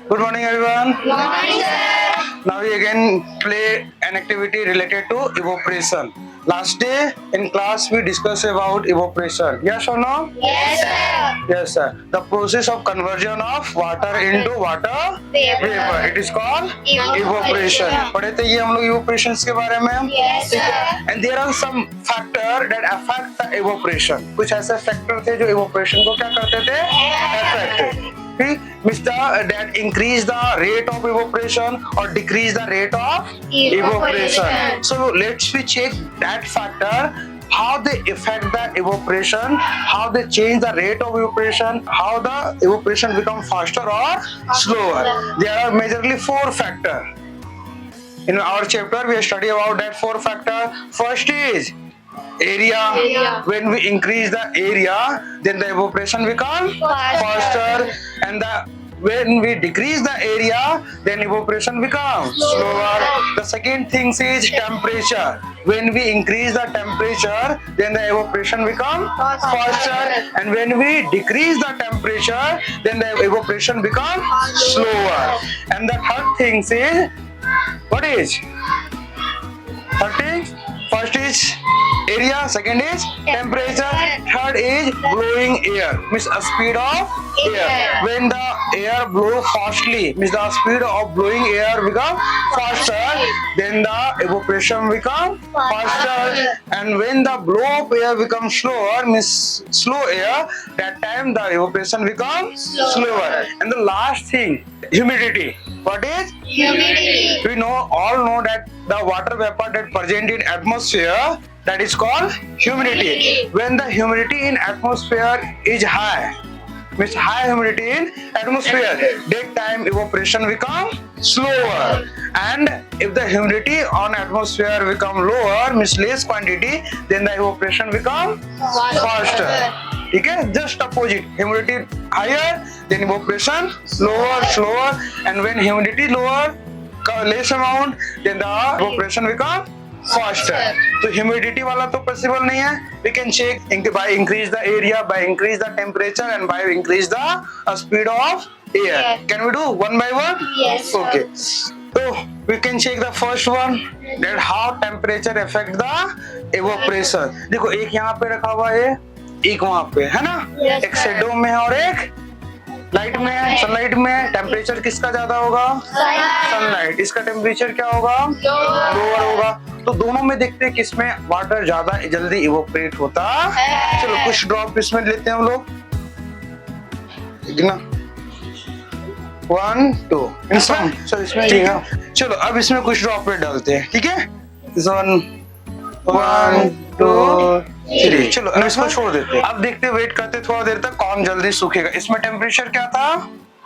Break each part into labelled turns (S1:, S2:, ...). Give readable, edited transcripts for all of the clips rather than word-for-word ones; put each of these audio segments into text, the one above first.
S1: Good morning, everyone.
S2: Good morning, sir.
S1: Now we again play an activity related to evaporation. Last day in class we discussed about evaporation. Yes or no?
S2: Yes, sir.
S1: Yes, sir. The process of conversion of water into water vapor. It is called evaporation. पढ़े थे ये हम लोग evaporations के बारे में.
S2: Yes, sir.
S1: And there are some factor that affect the evaporation. कुछ ऐसे factor थे जो evaporation को क्या करते थे? Affect. That increase the rate of evaporation or decrease the rate of evaporation. So let's we check that factor, how they affect the evaporation, how they change the rate of evaporation, how the evaporation become faster or slower. There are majorly four factors. In our chapter we study about that four factor. First is area. When we increase the area, then the evaporation becomes faster, and when we decrease the area, then evaporation becomes slower. The second thing is temperature. When we increase the temperature, then the evaporation becomes faster, and when we decrease the temperature, then the evaporation becomes slower. And the third thing is, what is? Third thing, first is area, second is temperature, third is blowing air, means a speed of air. When the air blow fastly, means the speed of blowing air become faster, then the evaporation become faster, and when the blow of air becomes slower, means slow air, that time the evaporation becomes slower. And the last thing, humidity. What is?
S2: Humidity.
S1: We all know that the water vapor that present in atmosphere, that is called humidity. When the humidity in atmosphere is high, means high humidity in atmosphere, that time evaporation become slower. And if the humidity on atmosphere become lower, means less quantity, then the evaporation become faster. ठीक है, just opposite, humidity higher, then evaporation slower, and when humidity lower, less amount, then the evaporation become faster. तो humidity वाला तो possible नहीं है. We can check by increase the area, by increase the temperature, and by increase the speed of air. Can we do one by one?
S2: Yes, sir.
S1: Okay. So we can check the first one, that how temperature affect the evaporation. देखो एक यहाँ पे रखा हुआ है, एक वहाँ पे है ना,
S2: Yes,
S1: एक
S2: sir.
S1: शेडो में है और एक लाइट में है. सनलाइट में टेम्परेचर किसका ज्यादा होगा? सनलाइट. इसका टेम्परेचर क्या होगा? लोअर होगा. तो दोनों में देखते हैं किसमें वाटर ज्यादा जल्दी इवोपरेट होता है. चलो कुछ ड्रॉप इसमें लेते हैं हम लोग. ना 1 2 इसमें ठीक है. चलो अब इसमें कुछ ड्रॉपलेट डालते हैं. ठीक है, 1 2 3. चलो अब इसको छोड़ देते हैं. अब देखते वेट करते थोड़ा देर तक कौन जल्दी सूखेगा. इसमें टेम्परेचर क्या था?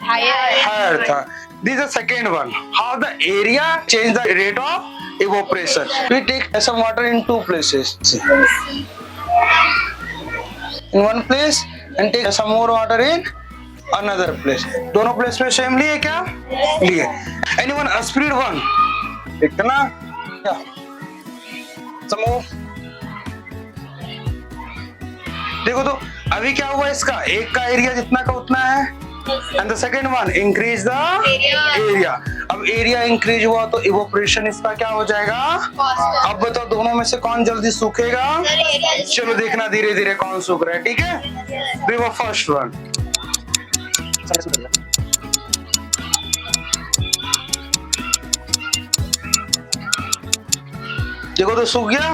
S1: हायर था. This is the second one. How the area change the rate of evaporation. We take some water in two places. In one place and take some more water in another place. दोनों place में same लिए क्या? लिए. Anyone a speed one? देखते ना क्या? Some more. देखो तो अभी क्या हुआ, इसका एक का एरिया जितना का उतना है, and the second one increase the area. अब एरिया इंक्रीज हुआ तो इवोपरेशन इसका क्या हो जाएगा? अब बताओ दोनों में से कौन जल्दी सूखेगा? चलो देखना धीरे धीरे कौन सूख रहा है. ठीक है, देखो फर्स्ट वन. देखो तो सूख गया.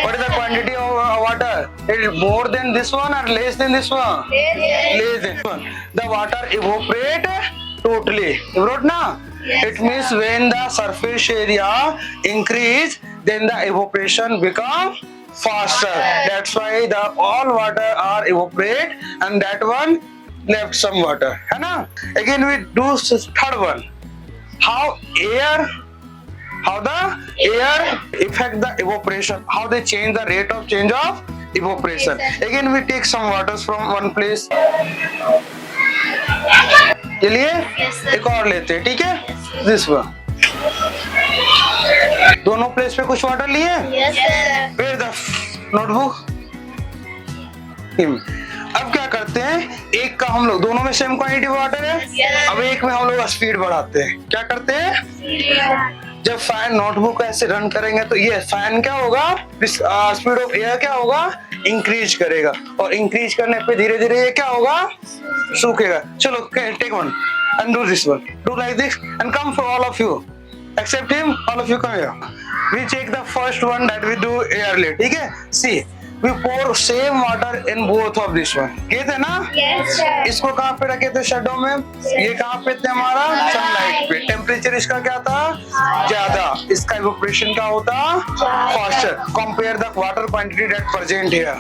S1: What is the quantity of water? Is it more than this one or less than this one? Less than this one. The water evaporate totally. Evaporate na? It means when the surface area increase, then the evaporation become faster. That's why the all water are evaporate, and that one left some water. है ना? Again we do third one. How the air affect the evaporation, how they change the rate of change of evaporation. Again we take some waters from one place. के लिए एक और लेते हैं. ठीक है, दिस वन. दोनों प्लेस पे कुछ वाटर लिए.
S2: Yes, sir.
S1: Where the notebook? अब क्या करते हैं, एक का हम लोग दोनों में सेम क्वांटिटी वाटर है, अब एक में हम लोग स्पीड बढ़ाते हैं। क्या करते हैं, जब फैन नोटबुक ऐसे रन करेंगे तो ये फैन क्या होगा, स्पीड ऑफ एयर क्या होगा, इंक्रीज करेगा, और इंक्रीज करने पे धीरे धीरे ये क्या होगा, सूखेगा। चलो take one and do this one, do like this and come for all of you except him, all of you come here. We take the first one that we do airly, ठीक है। See, we pour same water in both of this one, कहते हैं ना।
S2: Yes, sir.
S1: इसको कहाँ पे रखे थे शेडो में, ये कहाँ पे थे हमारा, सनलाइट पे। टेम्परेचर इसका क्या था, ज्यादा, इसका इवेपोरेशन क्या होता, faster. Compare the water quantity that present here.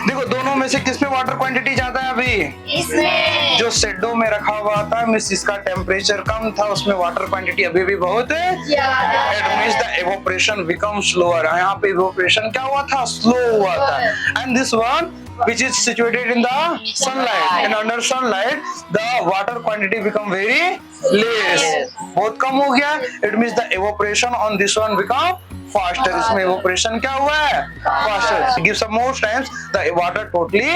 S1: देखो दोनों में से किसमें वाटर क्वांटिटी ज्यादा है अभी,
S2: इसमें
S1: जो शेडो में रखा हुआ था, मींस इसका टेम्परेचर कम था, उसमें वाटर क्वांटिटी अभी भी बहुत है।
S2: ज्यादा
S1: It means the evaporation becomes slower. यहाँ पे evaporation क्या हुआ था, slow हुआ था। And this one which is situated in the sunlight, and under sunlight the water quantity become very less, बहुत कम हो गया। It means the evaporation on this one become faster. इसमें evaporation क्या हुआ है, faster. Give some more times the water totally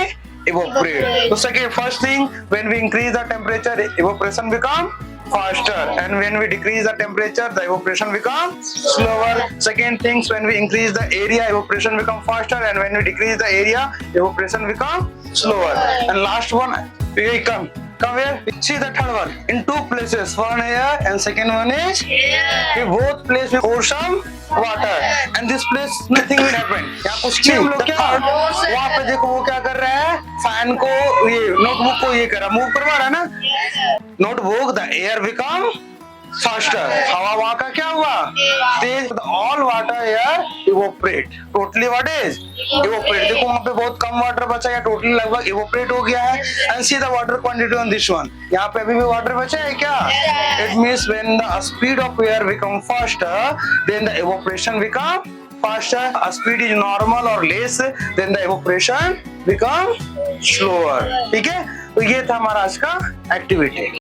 S1: evaporate. So second, first thing, when we increase the temperature, evaporation become faster, and when we decrease the temperature, the evaporation become slower. Second things, when we increase the area, evaporation become faster, and when we decrease the area, evaporation become slower. And last one, we come here. See the third one in two places, one here and second one is we both place we pour some water, and this place nothing will happen. यहाँ कुछ नहीं, हम लोग क्या, वहाँ पे देखो वो क्या कर रहा है, फैन को, ये नोटबुक को ये कर रहा, मूव करवा रहा है ना notebook, the air become faster, हवा वहां का क्या हुआ, तेज, all water air evaporate, totally what is evaporate. देखो वहां पे बहुत कम वाटर बचा है, टोटली लगभग इवोपरेट हो गया है। And see the water quantity on this one, यहाँ पे अभी भी वाटर बचा है क्या, it means when the speed of air become faster than the evaporation become faster. A speed is normal or less, then the evaporation become slower. ठीक है, तो ये था हमारा आज का एक्टिविटी।